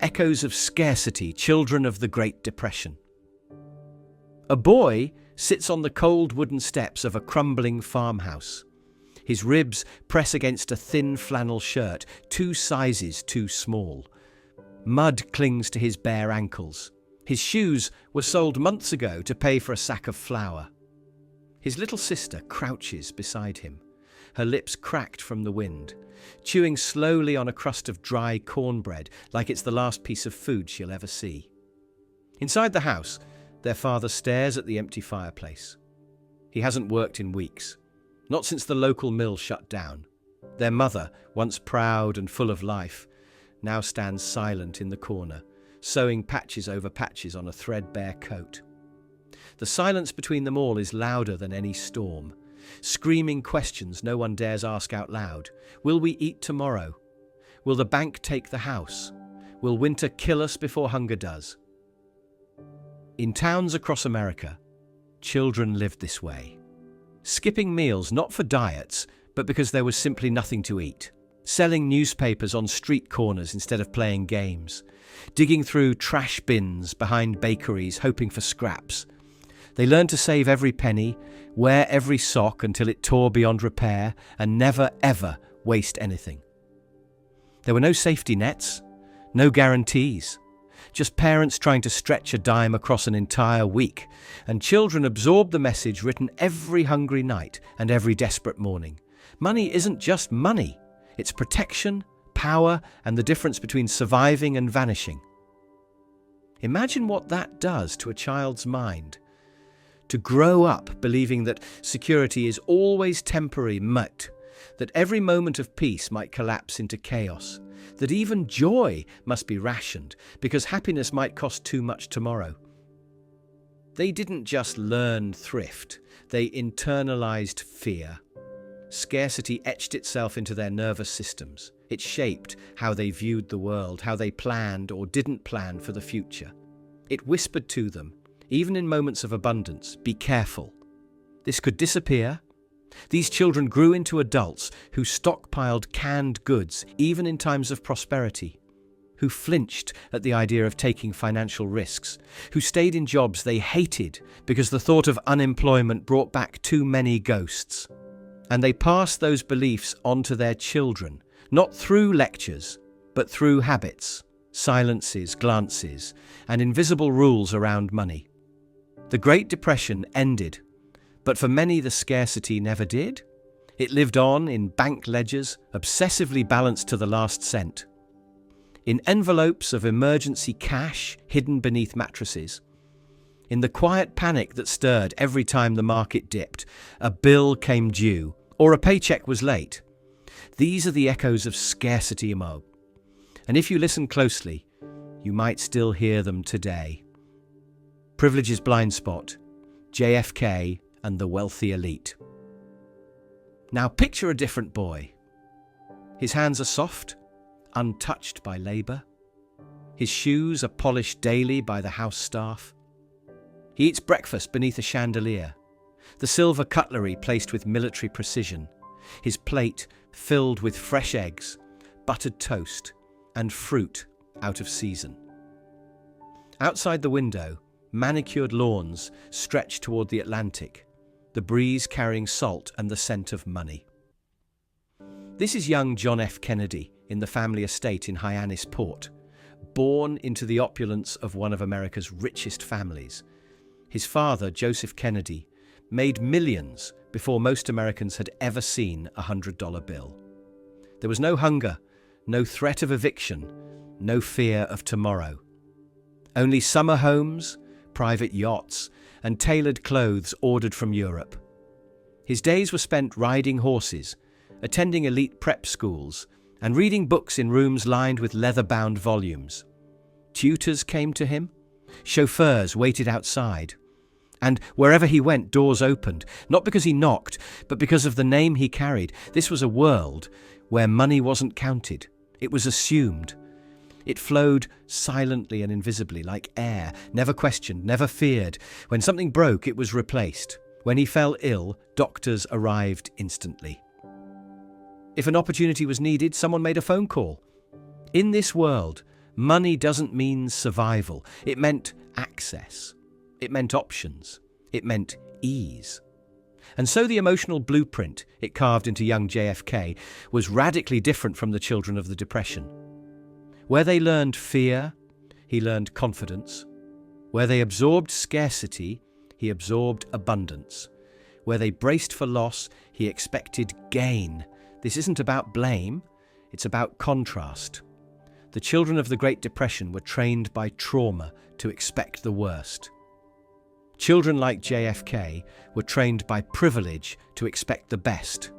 echoes of scarcity, children of the Great Depression. A boy sits on the cold wooden steps of a crumbling farmhouse. His ribs press against a thin flannel shirt, 2 sizes too small. Mud clings to his bare ankles. His shoes were sold months ago to pay for a sack of flour. His little sister crouches beside him, her lips cracked from the wind, chewing slowly on a crust of dry cornbread like it's the last piece of food she'll ever see. Inside the house, their father stares at the empty fireplace. He hasn't worked in weeks, not since the local mill shut down. Their mother, once proud and full of life, now stands silent in the corner, sewing patches over patches on a threadbare coat. The silence between them all is louder than any storm, screaming questions no one dares ask out loud. Will we eat tomorrow? Will the bank take the house? Will winter kill us before hunger does? In towns across America, children lived this way, skipping meals not for diets, but because there was simply nothing to eat, selling newspapers on street corners instead of playing games, digging through trash bins behind bakeries hoping for scraps. They learned to save every penny, wear every sock until it tore beyond repair, and never ever waste anything. There were no safety nets, no guarantees, just parents trying to stretch a dime across an entire week, and children absorbed the message written every hungry night and every desperate morning. Money isn't just money. It's protection, power, and the difference between surviving and vanishing. Imagine what that does to a child's mind. To grow up believing that security is always temporary, that every moment of peace might collapse into chaos, that even joy must be rationed because happiness might cost too much tomorrow. They didn't just learn thrift, they internalized fear. Scarcity etched itself into their nervous systems. It shaped how they viewed the world, how they planned or didn't plan for the future. It whispered to them, even in moments of abundance, be careful. This could disappear. These children grew into adults who stockpiled canned goods even in times of prosperity, who flinched at the idea of taking financial risks, who stayed in jobs they hated because the thought of unemployment brought back too many ghosts. And they passed those beliefs on to their children, not through lectures, but through habits, silences, glances, and invisible rules around money. The Great Depression ended, but for many the scarcity never did. It lived on in bank ledgers, obsessively balanced to the last cent, in envelopes of emergency cash hidden beneath mattresses, in the quiet panic that stirred every time the market dipped, a bill came due, or a paycheck was late. These are the echoes of scarcity, Mo. And if you listen closely, you might still hear them today. Privilege's blind spot, JFK and the wealthy elite. Now picture a different boy. His hands are soft, untouched by labor. His shoes are polished daily by the house staff. He eats breakfast beneath a chandelier, the silver cutlery placed with military precision, his plate filled with fresh eggs, buttered toast, and fruit out of season. Outside the window, manicured lawns stretch toward the Atlantic, the breeze carrying salt and the scent of money. This is young John F. Kennedy in the family estate in Hyannisport, born into the opulence of one of America's richest families. His father, Joseph Kennedy, made millions before most Americans had ever seen a $100 bill. There was no hunger, no threat of eviction, no fear of tomorrow. Only summer homes, private yachts, and tailored clothes ordered from Europe. His days were spent riding horses, attending elite prep schools, and reading books in rooms lined with leather-bound volumes. Tutors came to him, chauffeurs waited outside, and wherever he went, doors opened, not because he knocked, but because of the name he carried. This was a world where money wasn't counted. It was assumed. It flowed silently and invisibly, like air, never questioned, never feared. When something broke, it was replaced. When he fell ill, doctors arrived instantly. If an opportunity was needed, someone made a phone call. In this world, money doesn't mean survival. It meant access. It meant options. It meant ease. And so the emotional blueprint it carved into young JFK was radically different from the children of the Depression. Where they learned fear, he learned confidence. Where they absorbed scarcity, he absorbed abundance. Where they braced for loss, he expected gain. This isn't about blame, it's about contrast. The children of the Great Depression were trained by trauma to expect the worst. Children like JFK were trained by privilege to expect the best.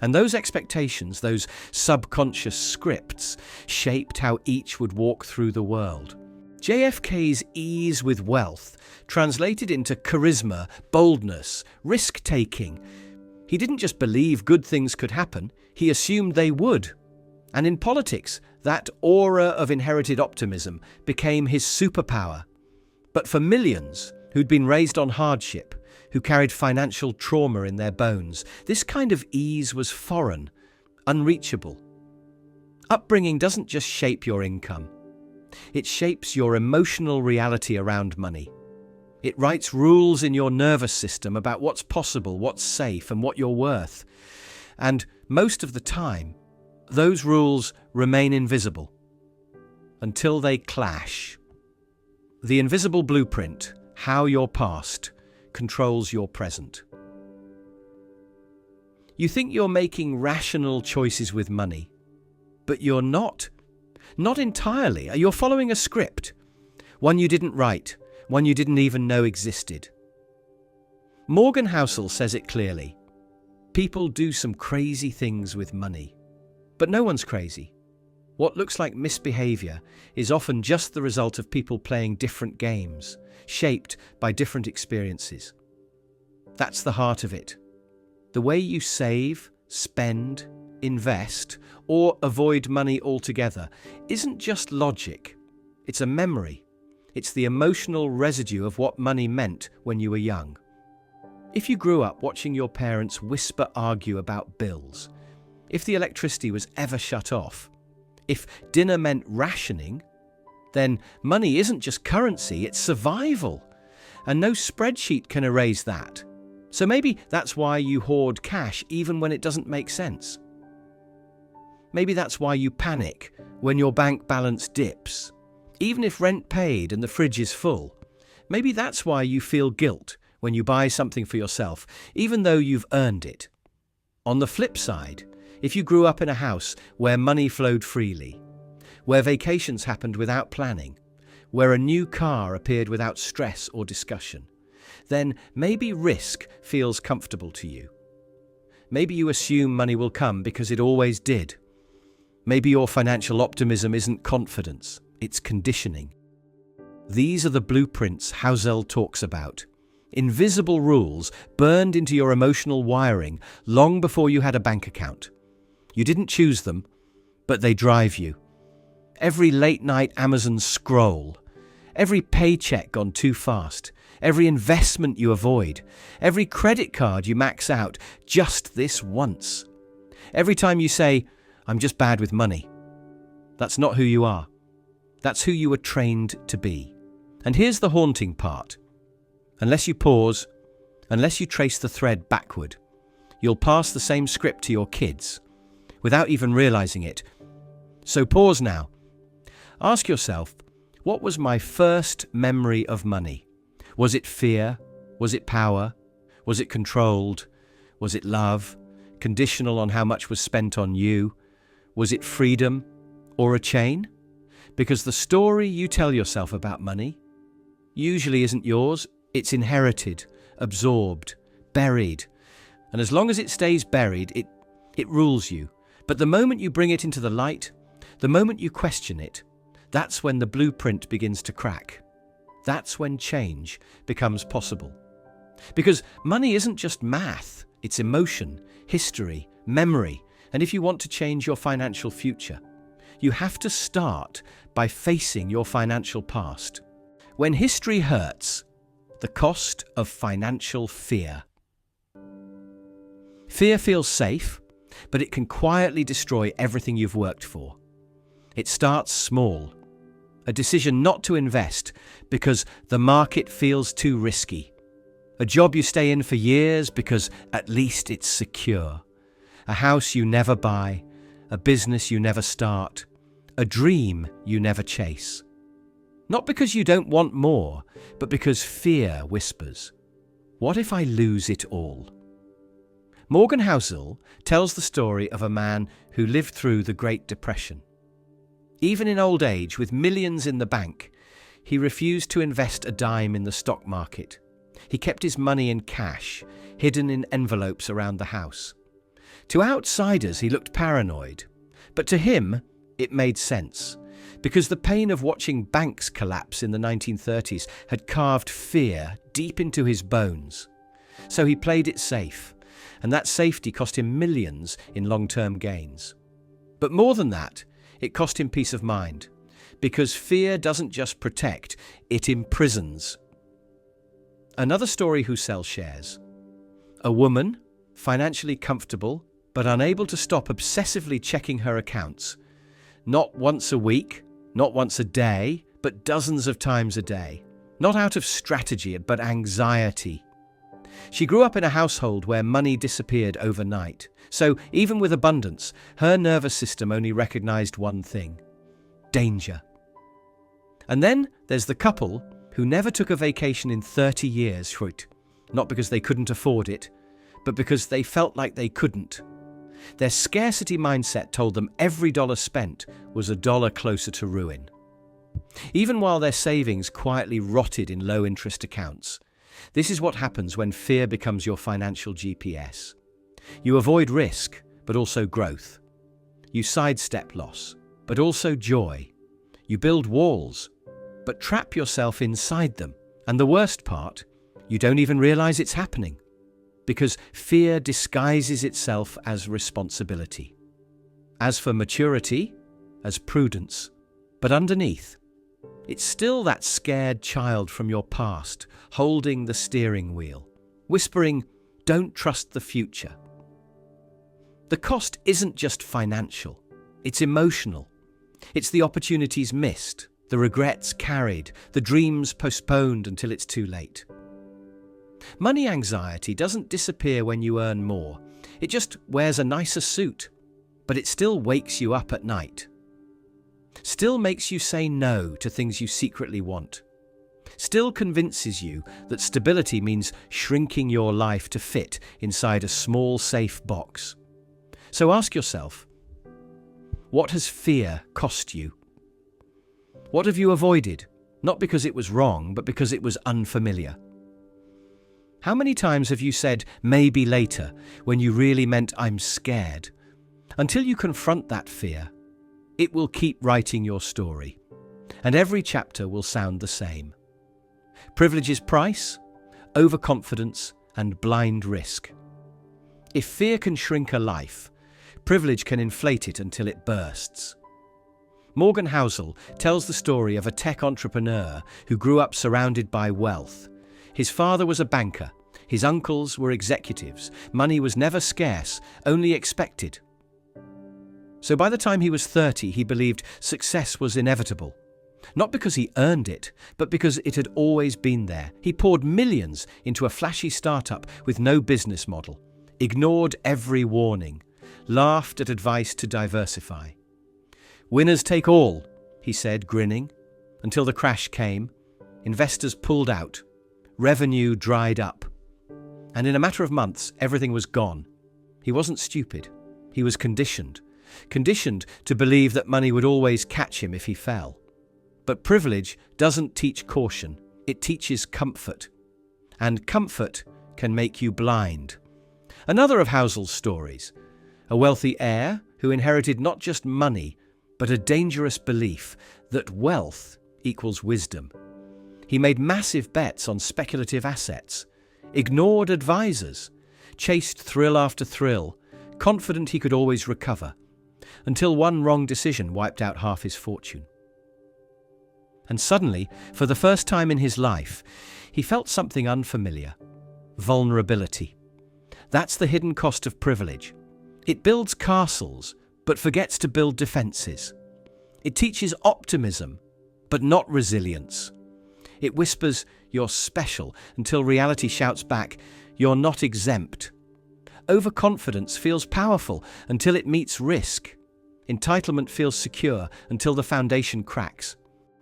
And those expectations, those subconscious scripts, shaped how each would walk through the world. JFK's ease with wealth translated into charisma, boldness, risk-taking. He didn't just believe good things could happen, he assumed they would. And in politics, that aura of inherited optimism became his superpower. But for millions who'd been raised on hardship, who carried financial trauma in their bones, this kind of ease was foreign, unreachable. Upbringing doesn't just shape your income. It shapes your emotional reality around money. It writes rules in your nervous system about what's possible, what's safe, and what you're worth. And most of the time, those rules remain invisible until they clash. The invisible blueprint, how your past controls your present. You think you're making rational choices with money, but you're not. Not entirely. You're following a script, one you didn't write, one you didn't even know existed. Morgan Housel says it clearly. People do some crazy things with money, but no one's crazy. What looks like misbehavior is often just the result of people playing different games, shaped by different experiences. That's the heart of it. The way you save, spend, invest, or avoid money altogether isn't just logic. It's a memory. It's the emotional residue of what money meant when you were young. If you grew up watching your parents whisper argue about bills, if the electricity was ever shut off, if dinner meant rationing, then money isn't just currency, it's survival. And no spreadsheet can erase that. So maybe that's why you hoard cash even when it doesn't make sense. Maybe that's why you panic when your bank balance dips, even if rent paid and the fridge is full. Maybe that's why you feel guilt when you buy something for yourself, even though you've earned it. On the flip side, if you grew up in a house where money flowed freely, where vacations happened without planning, where a new car appeared without stress or discussion, then maybe risk feels comfortable to you. Maybe you assume money will come because it always did. Maybe your financial optimism isn't confidence, it's conditioning. These are the blueprints Housel talks about. Invisible rules burned into your emotional wiring long before you had a bank account. You didn't choose them, but they drive you. Every late-night Amazon scroll, every paycheck gone too fast, every investment you avoid, every credit card you max out just this once. Every time you say, "I'm just bad with money." That's not who you are. That's who you were trained to be. And here's the haunting part. Unless you pause, unless you trace the thread backward, you'll pass the same script to your kids without even realizing it. So pause now. Ask yourself, what was my first memory of money? Was it fear? Was it power? Was it controlled? Was it love? Conditional on how much was spent on you? Was it freedom or a chain? Because the story you tell yourself about money usually isn't yours. It's inherited, absorbed, buried. And as long as it stays buried, it rules you. But the moment you bring it into the light, the moment you question it, that's when the blueprint begins to crack. That's when change becomes possible. Because money isn't just math, it's emotion, history, memory. And if you want to change your financial future, you have to start by facing your financial past. When history hurts, the cost of financial fear. Fear feels safe, but it can quietly destroy everything you've worked for. It starts small. A decision not to invest because the market feels too risky. A job you stay in for years because at least it's secure. A house you never buy. A business you never start. A dream you never chase. Not because you don't want more, but because fear whispers, "What if I lose it all?" Morgan Housel tells the story of a man who lived through the Great Depression. Even in old age, with millions in the bank, he refused to invest a dime in the stock market. He kept his money in cash, hidden in envelopes around the house. To outsiders, he looked paranoid, but to him, it made sense, because the pain of watching banks collapse in the 1930s had carved fear deep into his bones. So he played it safe, and that safety cost him millions in long-term gains. But more than that, it cost him peace of mind, because fear doesn't just protect, it imprisons. Another story Housel shares. A woman, financially comfortable, but unable to stop obsessively checking her accounts. Not once a week, not once a day, but dozens of times a day. Not out of strategy, but anxiety. She grew up in a household where money disappeared overnight. So, even with abundance, her nervous system only recognized one thing: danger. And then there's the couple who never took a vacation in 30 years, not because they couldn't afford it, but because they felt like they couldn't. Their scarcity mindset told them every dollar spent was a dollar closer to ruin. Even while their savings quietly rotted in low-interest accounts. This is what happens when fear becomes your financial GPS. You avoid risk, but also growth. You sidestep loss, but also joy. You build walls, but trap yourself inside them. And the worst part, you don't even realize it's happening, because fear disguises itself as responsibility. As for maturity, as prudence, but underneath, it's still that scared child from your past, holding the steering wheel, whispering, "Don't trust the future." The cost isn't just financial, it's emotional. It's the opportunities missed, the regrets carried, the dreams postponed until it's too late. Money anxiety doesn't disappear when you earn more. It just wears a nicer suit, but it still wakes you up at night. Still makes you say no to things you secretly want. Still convinces you that stability means shrinking your life to fit inside a small, safe box. So ask yourself, what has fear cost you? What have you avoided? Not because it was wrong, but because it was unfamiliar. How many times have you said, "maybe later," when you really meant, "I'm scared"? Until you confront that fear, it will keep writing your story, and every chapter will sound the same. Privilege's price, overconfidence, and blind risk. If fear can shrink a life, privilege can inflate it until it bursts. Morgan Housel tells the story of a tech entrepreneur who grew up surrounded by wealth. His father was a banker. His uncles were executives. Money was never scarce, only expected. So by the time he was 30, he believed success was inevitable. Not because he earned it, but because it had always been there. He poured millions into a flashy startup with no business model, ignored every warning, laughed at advice to diversify. "Winners take all," he said, grinning, until the crash came. Investors pulled out. Revenue dried up. And in a matter of months, everything was gone. He wasn't stupid. He was conditioned. Conditioned to believe that money would always catch him if he fell. But privilege doesn't teach caution. It teaches comfort. And comfort can make you blind. Another of Housel's stories. A wealthy heir who inherited not just money, but a dangerous belief that wealth equals wisdom. He made massive bets on speculative assets, ignored advisors, chased thrill after thrill, confident he could always recover, until one wrong decision wiped out half his fortune. And suddenly, for the first time in his life, he felt something unfamiliar: vulnerability. That's the hidden cost of privilege. It builds castles, but forgets to build defenses. It teaches optimism, but not resilience. It whispers, "You're special," until reality shouts back, "You're not exempt." Overconfidence feels powerful until it meets risk. Entitlement feels secure until the foundation cracks.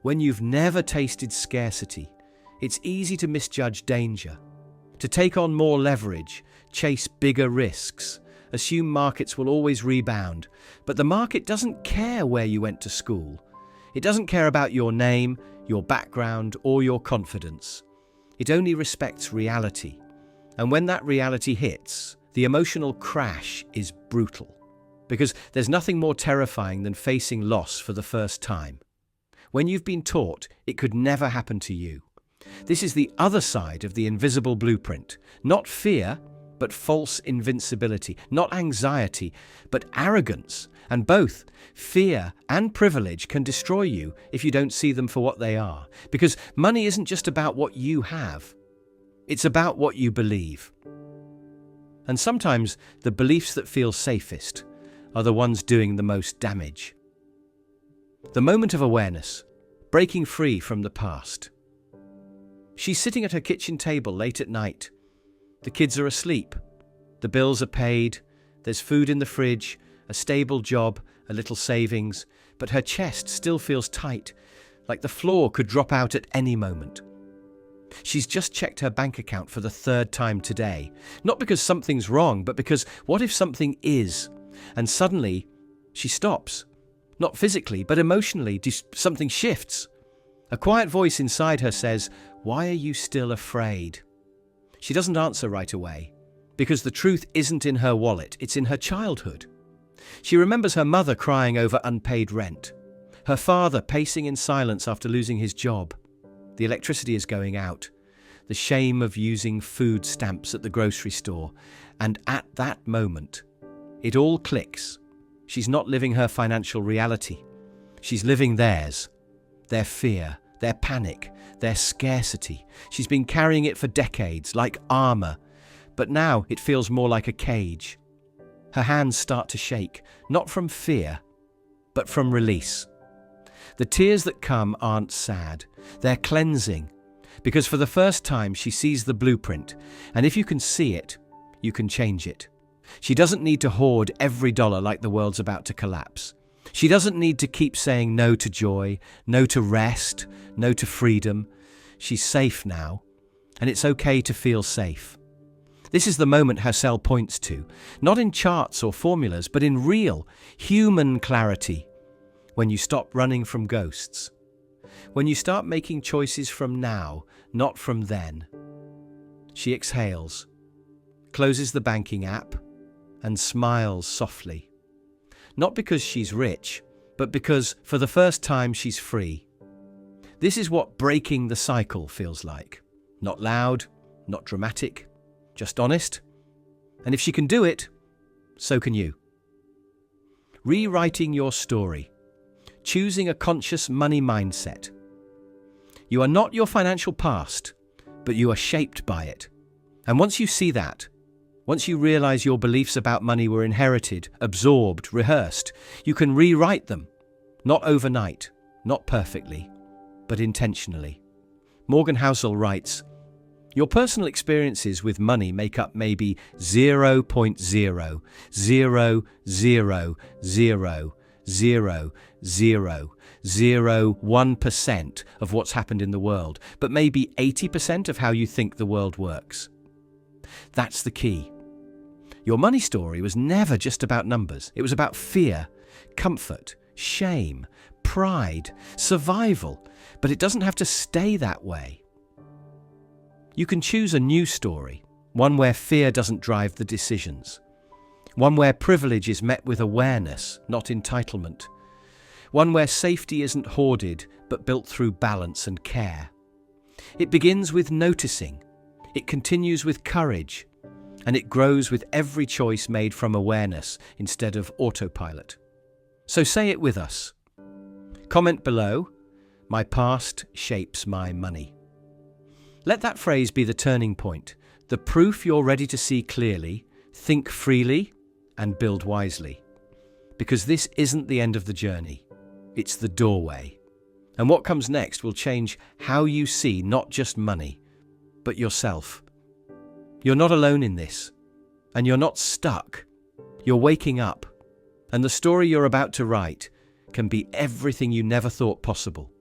When you've never tasted scarcity, it's easy to misjudge danger, to take on more leverage, chase bigger risks, assume markets will always rebound. But the market doesn't care where you went to school. It doesn't care about your name, your background, or your confidence. It only respects reality. And when that reality hits, the emotional crash is brutal. Because there's nothing more terrifying than facing loss for the first time. When you've been taught it could never happen to you. This is the other side of the invisible blueprint. Not fear, but false invincibility. Not anxiety, but arrogance. And both fear and privilege can destroy you if you don't see them for what they are. Because money isn't just about what you have. It's about what you believe. And sometimes the beliefs that feel safest are the ones doing the most damage. The moment of awareness, breaking free from the past. She's sitting at her kitchen table late at night. The kids are asleep. The bills are paid. There's food in the fridge, a stable job, a little savings. But her chest still feels tight, like the floor could drop out at any moment. She's just checked her bank account for the third time today. Not because something's wrong, but because what if something is? And suddenly, she stops. Not physically, but emotionally, something shifts. A quiet voice inside her says, "Why are you still afraid?" She doesn't answer right away, because the truth isn't in her wallet, it's in her childhood. She remembers her mother crying over unpaid rent, her father pacing in silence after losing his job. The electricity is going out, the shame of using food stamps at the grocery store, and at that moment, it all clicks. She's not living her financial reality. She's living theirs. Their fear, their panic, their scarcity. She's been carrying it for decades, like armor, but now it feels more like a cage. Her hands start to shake, not from fear, but from release. The tears that come aren't sad. They're cleansing, because for the first time she sees the blueprint, and if you can see it, you can change it. She doesn't need to hoard every dollar like the world's about to collapse. She doesn't need to keep saying no to joy, no to rest, no to freedom. She's safe now, and it's okay to feel safe. This is the moment Housel points to, not in charts or formulas, but in real, human clarity. When you stop running from ghosts. When you start making choices from now, not from then. She exhales, closes the banking app, and smiles softly. Not because she's rich, but because for the first time she's free. This is what breaking the cycle feels like. Not loud, not dramatic, just honest. And if she can do it, so can you. Rewriting your story. Choosing a conscious money mindset. You are not your financial past, but you are shaped by it. And once you see that, once you realize your beliefs about money were inherited, absorbed, rehearsed, you can rewrite them. Not overnight, not perfectly, but intentionally. Morgan Housel writes, "Your personal experiences with money make up maybe 0.0000001% of what's happened in the world, but maybe 80% of how you think the world works." That's the key. Your money story was never just about numbers. It was about fear, comfort, shame, pride, survival. But it doesn't have to stay that way. You can choose a new story, one where fear doesn't drive the decisions. One where privilege is met with awareness, not entitlement. One where safety isn't hoarded, but built through balance and care. It begins with noticing. It continues with courage. And it grows with every choice made from awareness instead of autopilot. So say it with us. Comment below, "My past shapes my money." Let that phrase be the turning point, the proof you're ready to see clearly, think freely, and build wisely. Because this isn't the end of the journey. It's the doorway. And what comes next will change how you see not just money, but yourself. You're not alone in this, and you're not stuck. You're waking up, and the story you're about to write can be everything you never thought possible.